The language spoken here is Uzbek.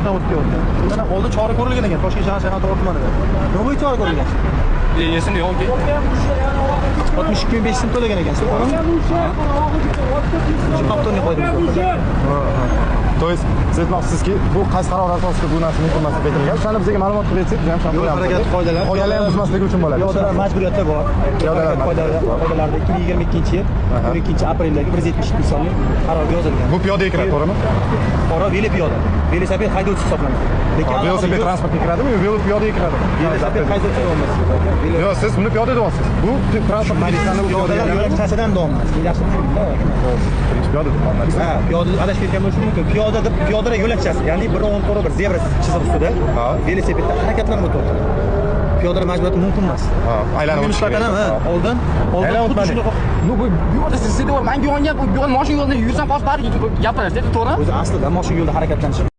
yo'qdan o'tib ketyapti. Mana oldin chora ko'rilgan ekan Toshkent shahar Shayxontohur tumanida. Nima bo'yicha chora ko'rilgan? Esim yo'q. 62.500 so'm to'lagan ekansiz, to'g'rimi? Shu haftaning qoidasi. То есть siz aytmoqchisizki, bu qaysi qaror asosida bu narsa mumkin emas deb aytilgan. O'shani bizga ma'lumot qilib bersangiz, biz ham shuni Yo'l harakati qoidalari. qoidalarni buzmasligi uchun bo'ladi. Piyodalar majburiyati bor. Piyodalar qoidalarida 2022-yil 12-apreldagi prezident sonli qarorga yozilgan. Bu piyoda kiradi, to'g'rimi? Fuqaro velopiyoda, velosiped haydovchisi hisoblanadi. Lekin Velosiped transportga kiradimi yo velopiyodaga kiradimi? velosiped haydovchisi emas. Yo'q, siz buni piyoda deyapsiz. Bu transport Piyodalar yo'lakchasidan davom etadi. Yaxshi tushundingmi? piyoda deyapman. Ha, piyoda adashib ketgan bo'lishi mumkin. Piyodalar yo'lakchasi, ya'ni bir o'ng to'g'ri bir zebra chizig'i ustida velosipedda harakatlanib o'tyapti. Piyodalar majburiyati mumkin emas. Ha, aylanib nisbatan ham oldin xuddi Ну, bu yo'lda siz menga yongan, bu yo'l mashina yo'lida yursam hozir bari gapirasiz, to'g'rimi? o'zi aslida mashina yo'lda harakatlanish